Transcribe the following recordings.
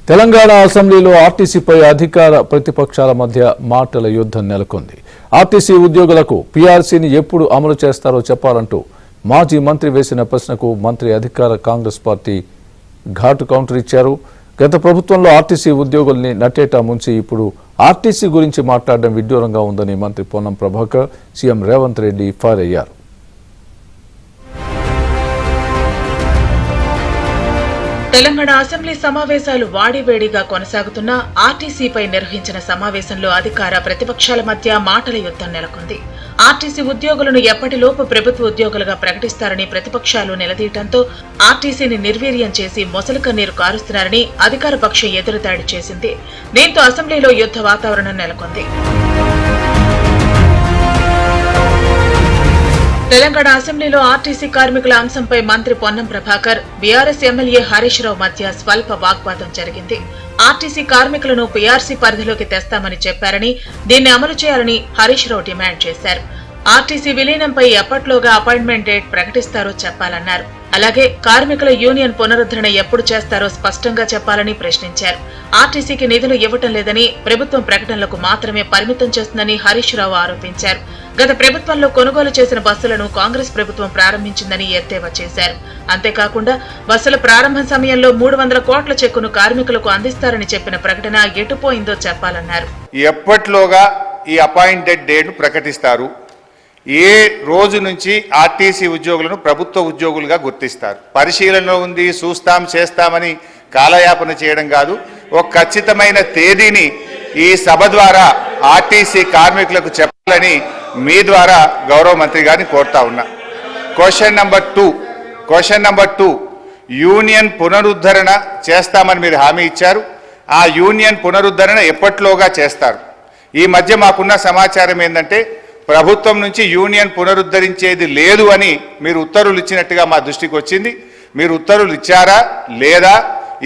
తెలంగాణ అసెంబ్లీలో ఆర్టీసీపై అధికార ప్రతిపక్షాల మధ్య మాటల యుద్ధం నెలకొంది. ఆర్టీసీ ఉద్యోగులకు పీఆర్సీని ఎప్పుడు అమలు చేస్తారో చెప్పాలంటూ మాజీ మంత్రి వేసిన ప్రశ్నకు మంత్రి అధికార కాంగ్రెస్ పార్టీ ఘాటు కౌంటర్ ఇచ్చారు. గత ప్రభుత్వంలో ఆర్టీసీ ఉద్యోగుల్ని నట్టేటా ముంచి ఇప్పుడు ఆర్టీసీ గురించి మాట్లాడడం విడ్డూరంగా ఉందని మంత్రి పొన్నం ప్రభాకర్, సీఎం రేవంత్ రెడ్డి ఫైర్ అయ్యారు. తెలంగాణ అసెంబ్లీ సమావేశాలు వాడివేడిగా కొనసాగుతున్న ఆర్టీసీపై నిర్వహించిన సమావేశంలో అధికార ప్రతిపక్షాల మధ్య మాటల యుద్ధం నెలకొంది. ఆర్టీసీ ఉద్యోగులను ఎప్పటిలోపు ప్రభుత్వ ఉద్యోగులుగా ప్రకటిస్తారని ప్రతిపక్షాలు నిలదీయడంతో ఆర్టీసీని నిర్వీర్యం చేసి మొసలు కన్నీరు కారుస్తున్నారని అధికార పక్షం ఎదురుదాడి చేసింది. దీంతో అసెంబ్లీలో యుద్ధ వాతావరణం నెలకొంది. తెలంగాణ అసెంబ్లీలో ఆర్టీసీ కార్మికుల అంశంపై మంత్రి పొన్నం ప్రభాకర్, బీఆర్ఎస్ ఎమ్మెల్యే హరీష్ రావు మధ్య స్వల్ప వాగ్వాదం జరిగింది. ఆర్టీసీ కార్మికులను పీఆర్సీ పరిధిలోకి తెస్తామని చెప్పారని, దీన్ని అమలు చేయాలని హరీష్ రావు డిమాండ్ చేశారు. ఆర్టీసీ విలీనంపై ఎప్పట్లోగా అపాయింట్మెంట్ డేట్ ప్రకటిస్తారో చెప్పాలన్నారు. అలాగే కార్మికుల యూనియన్ పునరుద్ధరణ ఎప్పుడు చేస్తారో స్పష్టంగా చెప్పాలని ప్రశ్నించారు. ఆర్టీసీకి నిధులు ఇవ్వటం లేదని, ప్రభుత్వం ప్రకటనలకు మాత్రమే పరిమితం చేస్తుందని హరీష్ రావు ఆరోపించారు. గత ప్రభుత్వంలో కొనుగోలు చేసిన బస్సులను కాంగ్రెస్ ప్రభుత్వం ప్రారంభించిందని ఎద్దేవా చేశారు. అంతేకాకుండా బస్సుల ప్రారంభం సమయంలో 300 కోట్ల చెక్కును కార్మికులకు అందిస్తారని చెప్పిన ప్రకటన ఎటుపోయిందో చెప్పాలన్నారు. ఎప్పట్లోగా ఈ అపాయింటెడ్ డేట్ ప్రకటిస్తారు? ఏ రోజు నుంచి ఆర్టీసీ ఉద్యోగులను ప్రభుత్వ ఉద్యోగులుగా గుర్తిస్తారు? పరిశీలనలో ఉంది, చూస్తాం చేస్తామని కాలయాపన చేయడం కాదు. ఒక ఖచ్చితమైన తేదీని ఈ సభ ద్వారా ఆర్టీసీ కార్మికులకు చెప్పాలని మీ ద్వారా గౌరవ మంత్రి గారిని కోరుతా ఉన్నా. క్వశ్చన్ నెంబర్ 2 యూనియన్ పునరుద్ధరణ చేస్తామని మీరు హామీ ఇచ్చారు. ఆ యూనియన్ పునరుద్ధరణ ఎప్పట్లోగా చేస్తారు? ఈ మధ్య మాకున్న సమాచారం ఏంటంటే ప్రభుత్వం నుంచి యూనియన్ పునరుద్ధరించేది లేదు అని మీరు ఉత్తర్వులు ఇచ్చినట్టుగా మా దృష్టికి వచ్చింది. మీరు ఉత్తర్వులు ఇచ్చారా లేదా?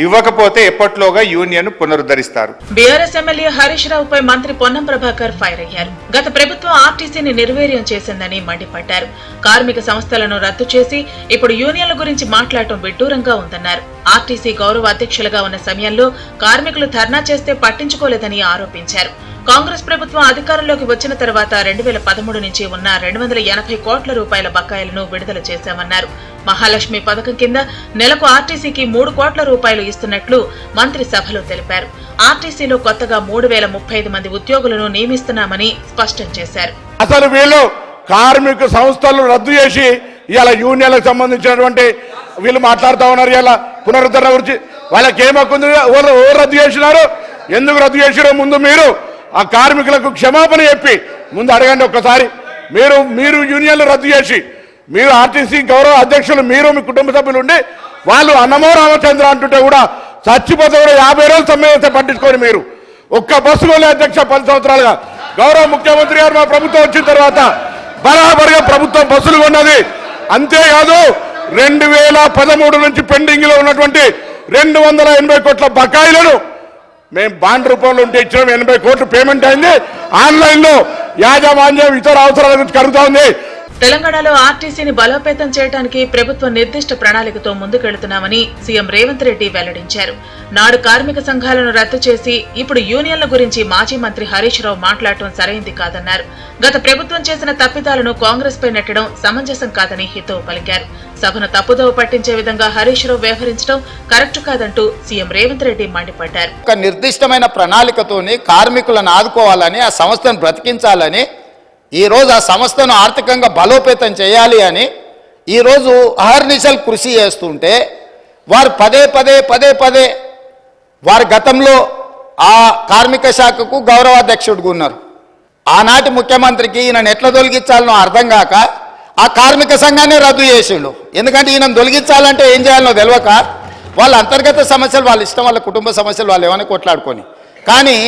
ఇవ్వకపోతే ఎప్పట్లోగా యూనియన్ పునరుద్ధరిస్తారు? బీఆర్ఎస్ ఎమ్మెల్యే హరీష్ రావుపై మంత్రి పొన్నం ప్రభాకర్ ఫైర్ అయ్యారు. గత ప్రభుత్వం ఆర్టీసీని నిర్వీర్యం చేసిందని మండిపడ్డారు. కార్మిక సంస్థలను రద్దు చేసి ఇప్పుడు యూనియన్ల గురించి మాట్లాడటం విడ్డూరంగా ఉందన్నారు. ఆర్టీసీ గౌరవ అధ్యక్షులుగా ఉన్న సమయంలో కార్మికులు ధర్నా చేస్తే పట్టించుకోలేదని ఆరోపించారు. కాంగ్రెస్ ప్రభుత్వం అధికారంలోకి వచ్చిన తర్వాత 2013 నుంచి ఉన్న 280 కోట్ల రూపాయల బకాయిలను విడుదల చేశామన్నారు. మహాలక్ష్మి పథకం కింద నెలకు ఆర్టీసీకి 3 కోట్ల రూపాయలు ఇస్తున్నట్లు మంత్రి సభలో తెలిపారు. ఆర్టీసీలో కొత్తగా 3035 మంది ఉద్యోగులను నియమిస్తున్నామని స్పష్టం చేశారు. అసలు వీళ్ళు కార్మిక సంస్థలు రద్దు చేసి ఇలా యూనియన్లకు సంబంధించినటువంటి వీళ్ళు మాట్లాడుతూ ఉన్నారు. ఇలా పునరుద్ధరణ గురించి వాళ్ళకి ఏమక్కుంది? ఎవరు రద్దు చేసినారు? ఎందుకు రద్దు చేసిరో ముందు మీరు ఆ కార్మికులకు క్షమాపణ చెప్పి ముందు అడగండి ఒక్కసారి. మీరు యూనియన్లు రద్దు చేసి మీరు ఆర్టీసీ గౌరవ అధ్యక్షులు మీరు మీ కుటుంబ సభ్యులు ఉండి వాళ్ళు అన్నమో రామచంద్ర అంటుంటే కూడా చచ్చిపోతే కూడా 50 రోజులు సమ్మె పట్టించుకొని మీరు ఒక్క బస్సు కొనే అధ్యక్ష 10 సంవత్సరాలుగా గౌరవ ముఖ్యమంత్రి గారు మా ప్రభుత్వం వచ్చిన తర్వాత బరాబరిగా ప్రభుత్వం బస్సులు కొన్నది. అంతేకాదు 2013 నుంచి పెండింగ్ లో ఉన్నటువంటి 280 కోట్ల బకాయిలను మేము బాండ్ రూపంలో ఉంటే ఇచ్చిన 80 కోట్లు పేమెంట్ అయింది. ఆన్లైన్ లో యాజమాన్యం ఇతర అవసరాల గురించి కలుగుతా ఉంది. తెలంగాణలో ఆర్టీసీని బలోపేతం చేయడానికి ప్రభుత్వం నిర్దిష్ట ప్రణాళికతో ముందుకెళ్తున్నామని సీఎం రేవంత్ రెడ్డి వెల్లడించారు. నాడు కార్మిక సంఘాలను రద్దు చేసి ఇప్పుడు యూనియన్ల గురించి మాజీ మంత్రి హరీష్ రావు మాట్లాడటం సరైంది కాదన్నారు. గత ప్రభుత్వం చేసిన తప్పిదాలను కాంగ్రెస్ పై నెట్టడం సమంజసం కాదని హితవు పలికారు. సభను తప్పుదోవ పట్టించే విధంగా హరీష్ రావు వ్యవహరించడం కరెక్ట్ కాదంటూ సీఎం రేవంత్ రెడ్డి మండిపడ్డారు. ఒక నిర్దిష్టమైన ప్రణాళికతోని కార్మికులను ఆదుకోవాలని, ఆ సంస్థను బ్రతికించాలని, ఈరోజు ఆ సంస్థను ఆర్థికంగా బలోపేతం చేయాలి అని ఈరోజు అహర్నిశలు కృషి చేస్తుంటే వారు పదే వారి గతంలో ఆ కార్మిక శాఖకు గౌరవాధ్యక్షుడిగా ఉన్నారు. ఆనాటి ముఖ్యమంత్రికి ఈయనను ఎట్లా తొలగించాలనో అర్థం కాక ఆ కార్మిక సంఘాన్ని రద్దు చేసిండు. ఎందుకంటే ఈయనను తొలగించాలంటే ఏం చేయాలనో తెలియక వాళ్ళ అంతర్గత సమస్యలు వాళ్ళ ఇష్టం, వాళ్ళ కుటుంబ సమస్యలు వాళ్ళు ఏమైనా కొట్లాడుకొని, కానీ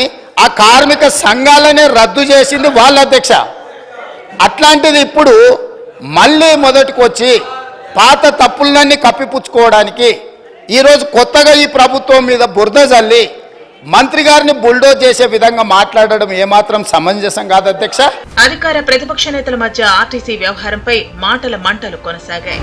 ఆ కార్మిక సంఘాలనే రద్దు చేసింది వాళ్ళ అధ్యక్ష. అట్లాంటిది ఇప్పుడు మళ్ళీ మొదటికి వచ్చి పాత తప్పులన్నీ కప్పిపుచ్చుకోవడానికి ఈరోజు కొత్తగా ఈ ప్రభుత్వం మీద బురద జల్లి మంత్రి గారిని బుల్డోజ్ చేసే విధంగా మాట్లాడడం ఏమాత్రం సమంజసం కాదు అధ్యక్ష. అధికార ప్రతిపక్ష నేతల మధ్య ఆర్టీసీ వ్యవహారంపై మాటల మంటలు కొనసాగాయి.